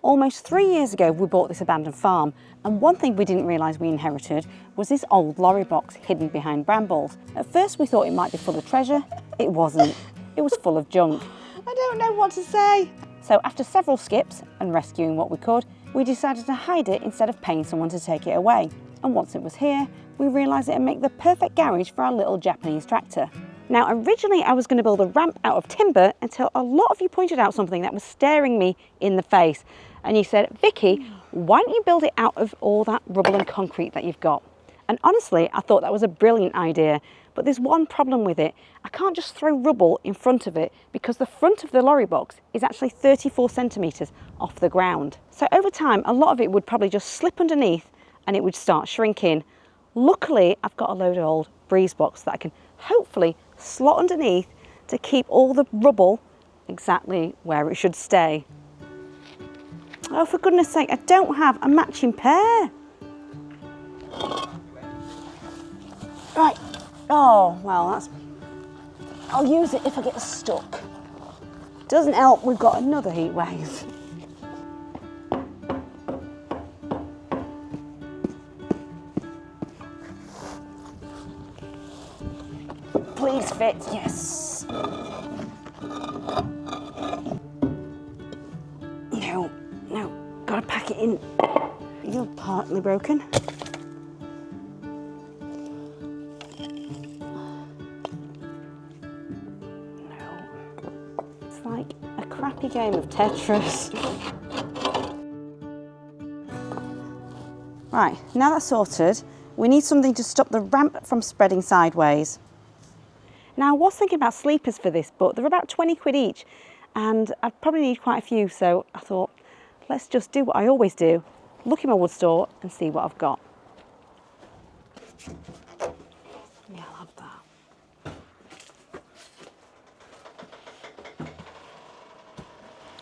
Almost 3 years ago, we bought this abandoned farm, and one thing we didn't realise we inherited was this old lorry box hidden behind brambles. At first we thought it might be full of treasure. It wasn't. It was full of junk. I don't know what to say. So after several skips and rescuing what we could, we decided to hide it instead of paying someone to take it away. And once it was here, we realised it would make the perfect garage for our little Japanese tractor. Now, originally I was going to build a ramp out of timber until a lot of you pointed out something that was staring me in the face. And you said, Vicky, why don't you build it out of all that rubble and concrete that you've got? And honestly, I thought that was a brilliant idea, but there's one problem with it. I can't just throw rubble in front of it because the front of the lorry box is actually 34 centimetres off the ground. So over time, a lot of it would probably just slip underneath and it would start shrinking. Luckily, I've got a load of old breeze box that I can hopefully slot underneath to keep all the rubble exactly where it should stay. Oh, for goodness sake, I don't have a matching pair. Right. Oh, well, I'll use it if I get stuck. Doesn't help, we've got another heat wave. Please fit, yes. No, gotta pack it in. You're partly broken. No, it's like a crappy game of Tetris. Right, now that's sorted, we need something to stop the ramp from spreading sideways. Now, I was thinking about sleepers for this, but they're about 20 quid each, and I'd probably need quite a few, so I thought, let's just do what I always do, look in my wood store and see what I've got. Yeah, I'll have that.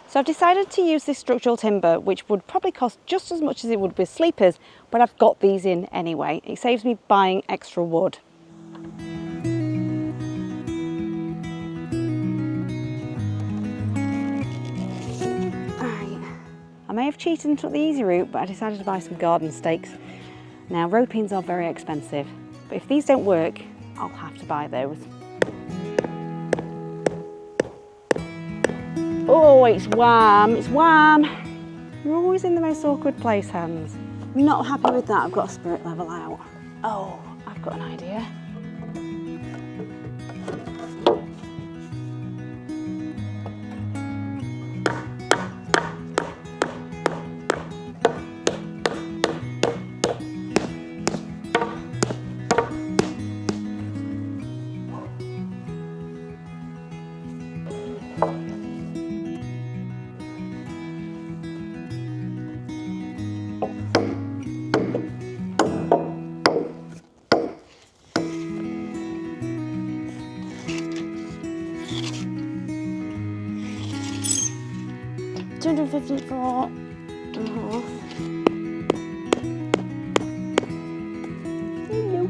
So I've decided to use this structural timber, which would probably cost just as much as it would with sleepers, but I've got these in anyway. It saves me buying extra wood. I may have cheated and took the easy route, but I decided to buy some garden stakes. Now, ropings are very expensive, but if these don't work, I'll have to buy those. Oh, it's warm, it's warm. You're always in the most awkward place, Hans. I'm not happy with that, I've got a spirit level out. Oh, I've got an idea. $254.5. Hello.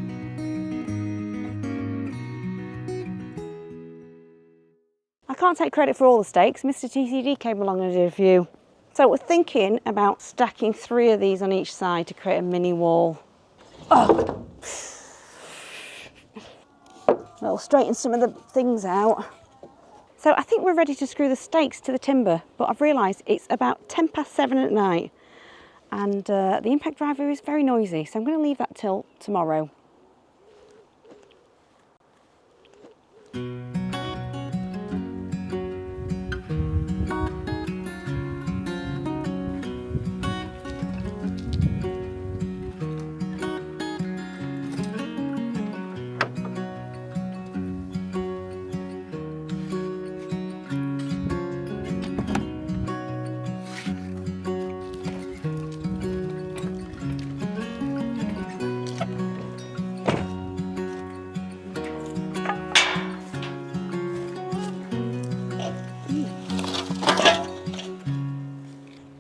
I can't take credit for all the stakes. Mr. TCD came along and did a few. So we're thinking about stacking 3 of these on each side to create a mini wall. Oh. That'll straighten some of the things out. So I think we're ready to screw the stakes to the timber, but I've realised it's about 7:10 at night and the impact driver is very noisy, so I'm going to leave that till tomorrow.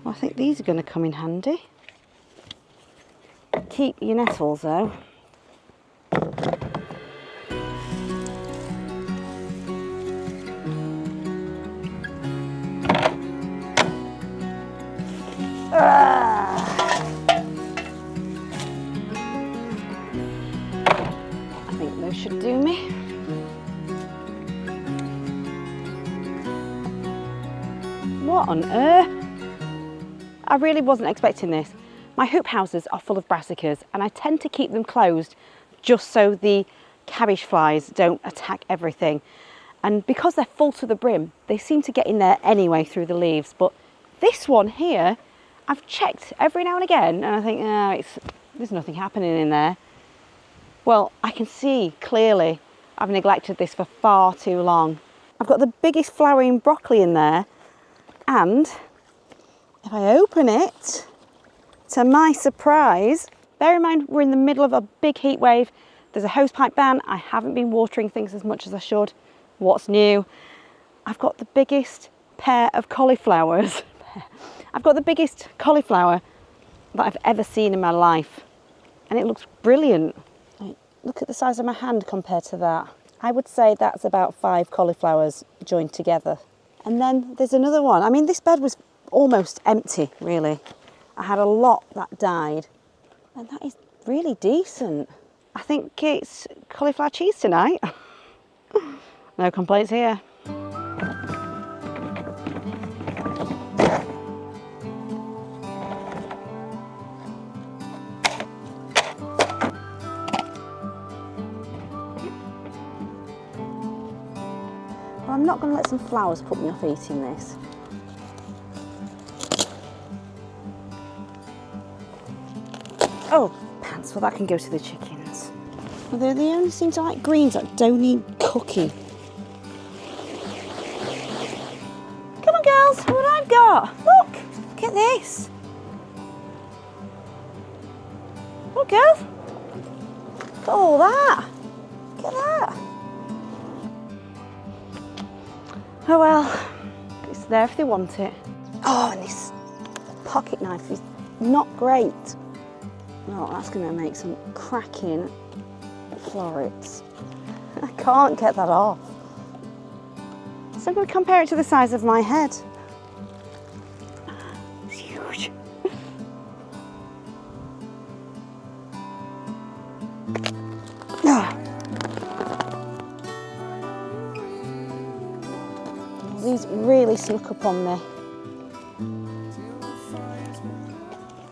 I think these are going to come in handy. Keep your nettles though. I think those should do me. What on earth? I really wasn't expecting this. My hoop houses are full of brassicas and I tend to keep them closed just so the cabbage flies don't attack everything. And because they're full to the brim, they seem to get in there anyway through the leaves. But this one here, I've checked every now and again and I think, there's nothing happening in there. Well, I can see clearly I've neglected this for far too long. I've got the biggest flowering broccoli in there, and if I open it, to my surprise, bear in mind we're in the middle of a big heat wave, there's a hosepipe ban, I haven't been watering things as much as I should. What's new? I've got the biggest pair of cauliflowers. I've got the biggest cauliflower that I've ever seen in my life, and it looks brilliant. Look at the size of my hand compared to that. I would say that's about 5 cauliflowers joined together. And then there's another one. I mean, this bed was almost empty, really. I had a lot that died, and that is really decent. I think it's cauliflower cheese tonight. No complaints here. Well, I'm not going to let some flowers put me off eating this. Oh, pants, well that can go to the chickens. Although they only seem to like greens that don't need cooking. Come on girls, look what I've got. Look at this. Look girls, look at all that. Look at that. Oh well, it's there if they want it. Oh, and this pocket knife is not great. Oh, that's going to make some cracking florets. I can't get that off. So I'm going to compare it to the size of my head. It's huge. These really snuck up on me.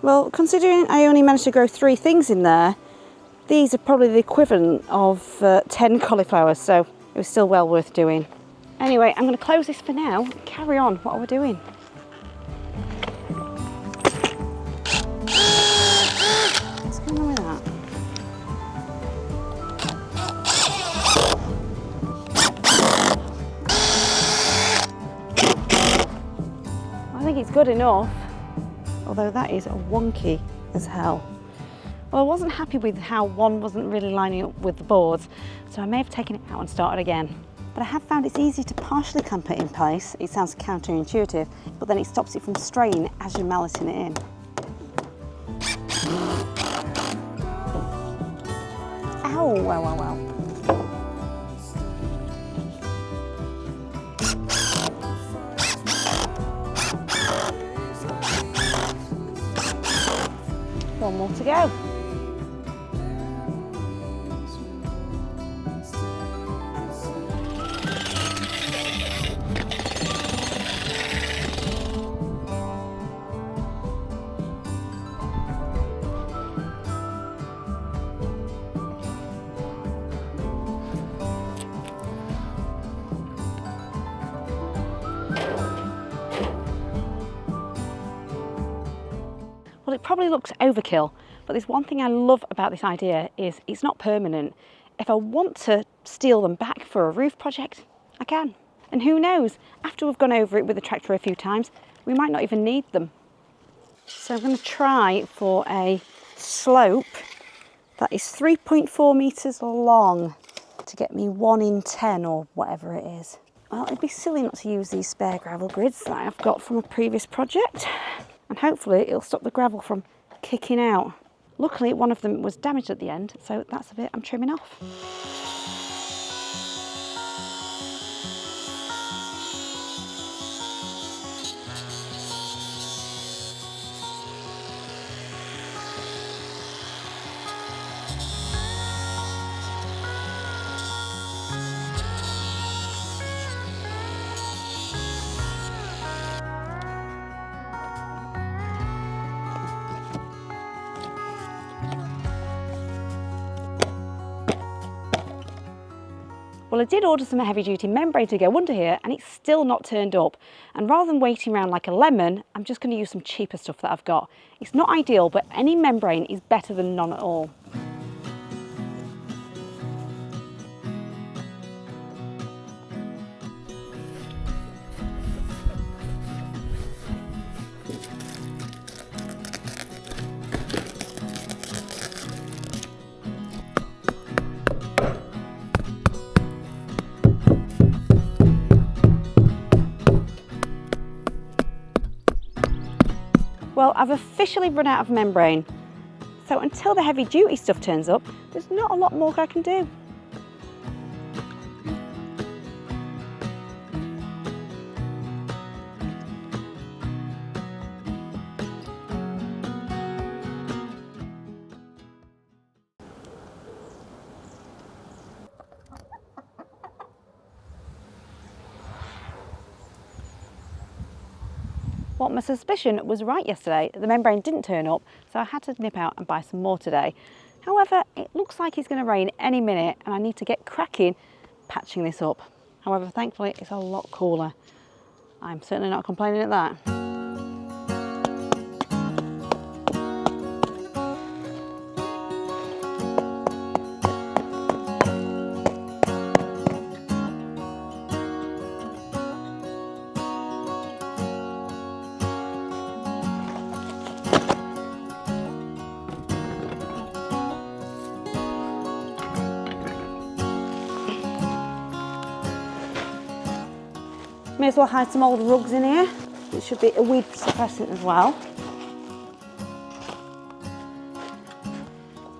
Well, considering I only managed to grow 3 things in there, these are probably the equivalent of 10 cauliflowers, so it was still well worth doing. Anyway, I'm going to close this for now and carry on. What are we doing? What's going on with that? I think it's good enough. Although that is wonky as hell. Well, I wasn't happy with how one wasn't really lining up with the boards, so I may have taken it out and started again. But I have found it's easy to partially clamp it in place. It sounds counterintuitive, but then it stops it from straying as you're malleting it in. Ow, wow, wow, wow. One more to go. Well, it probably looks overkill, but there's one thing I love about this idea is it's not permanent. If I want to steal them back for a roof project, I can. And who knows, after we've gone over it with the tractor a few times, we might not even need them. So I'm going to try for a slope that is 3.4 metres long to get me 1 in 10 or whatever it is. Well, it'd be silly not to use these spare gravel grids that I've got from a previous project. And hopefully it'll stop the gravel from kicking out. Luckily one of them was damaged at the end, so that's a bit I'm trimming off. Well, I did order some heavy duty membrane to go under here and it's still not turned up. And rather than waiting around like a lemon, I'm just going to use some cheaper stuff that I've got. It's not ideal, but any membrane is better than none at all. Well, I've officially run out of membrane. So until the heavy duty stuff turns up, there's not a lot more I can do. Well, my suspicion was right yesterday. The membrane didn't turn up, so I had to nip out and buy some more today. However, it looks like it's going to rain any minute and I need to get cracking patching this up. However, thankfully, it's a lot cooler. I'm certainly not complaining at that. May as well hide some old rugs in here. It should be a weed suppressant as well.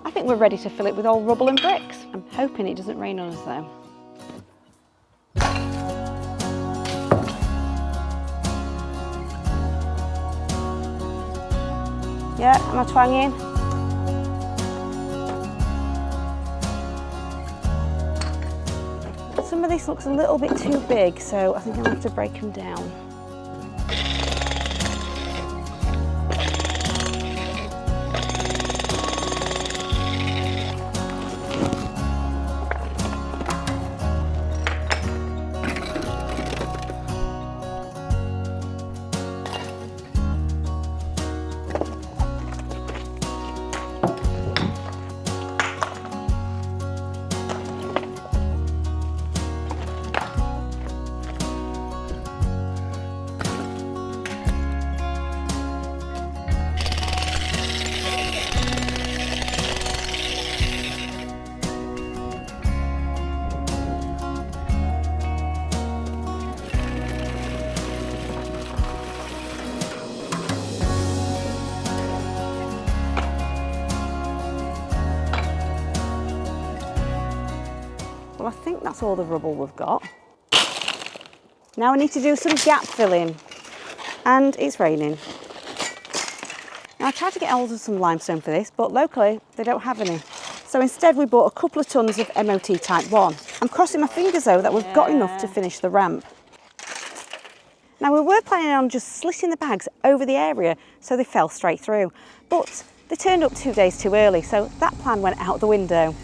I think we're ready to fill it with old rubble and bricks. I'm hoping it doesn't rain on us though. Yeah, am I twanging? Some of this looks a little bit too big, so I think I'll have to break them down. Well, I think that's all the rubble we've got. Now we need to do some gap filling, and it's raining. Now I tried to get hold of some limestone for this, but locally they don't have any. So instead we bought a couple of tonnes of MOT Type 1. I'm crossing my fingers though that we've got enough to finish the ramp. Now we were planning on just slitting the bags over the area so they fell straight through, but they turned up 2 days too early, so that plan went out the window.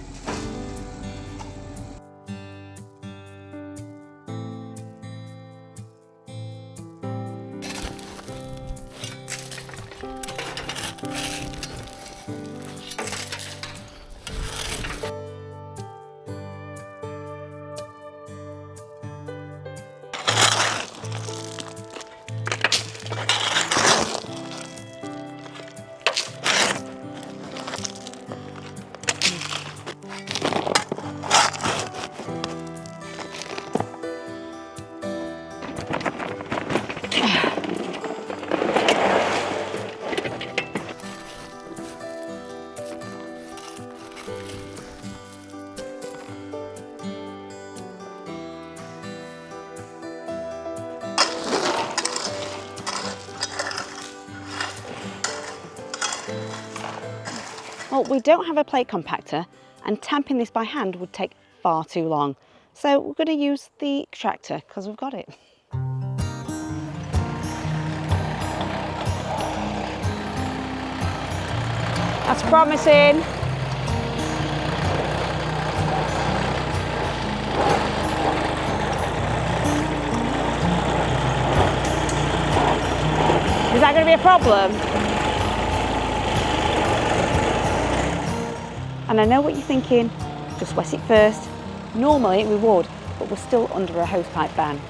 Well, we don't have a plate compactor and tamping this by hand would take far too long. So we're going to use the tractor because we've got it. That's promising. be a problem. And I know what you're thinking, just wet it first. Normally we would, but we're still under a hosepipe ban.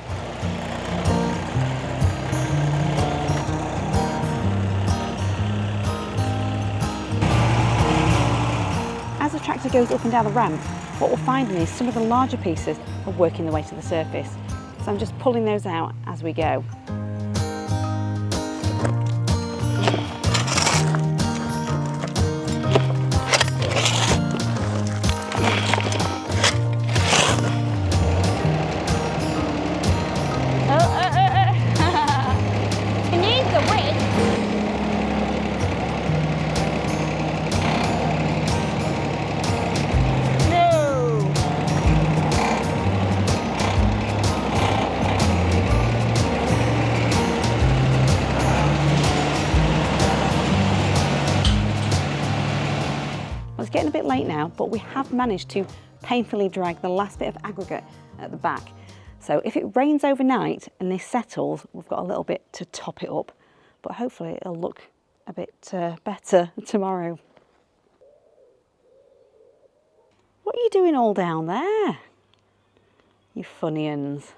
As the tractor goes up and down the ramp, what we're finding is some of the larger pieces are working their way to the surface. So I'm just pulling those out as we go. You need the width. Well, it's getting a bit late now, but we have managed to painfully drag the last bit of aggregate at the back. So if it rains overnight and this settles, we've got a little bit to top it up, but hopefully it'll look a bit better tomorrow. What are you doing all down there? You funny uns.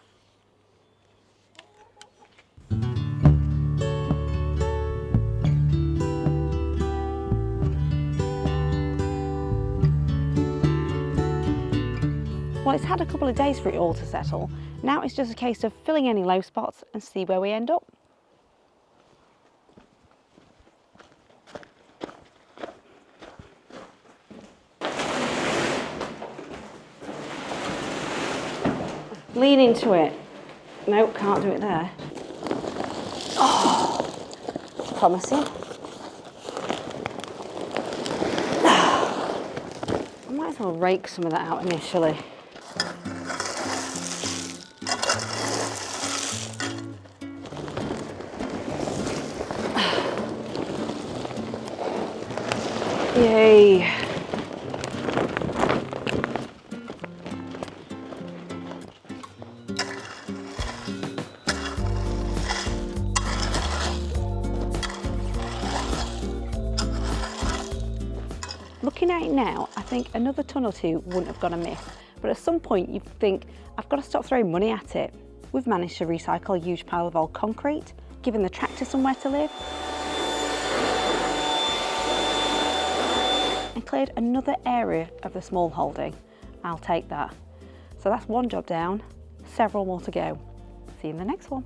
Well, it's had a couple of days for it all to settle. Now it's just a case of filling any low spots and see where we end up. Lean into it. Nope, can't do it there. Oh, promising. I might as well rake some of that out initially. Yay. Looking at it now, I think another ton or two wouldn't have gone amiss, but at some point you'd think, I've got to stop throwing money at it. We've managed to recycle a huge pile of old concrete, giving the tractor somewhere to live, and cleared another area of the small holding. I'll take that. So that's one job down, several more to go. See you in the next one.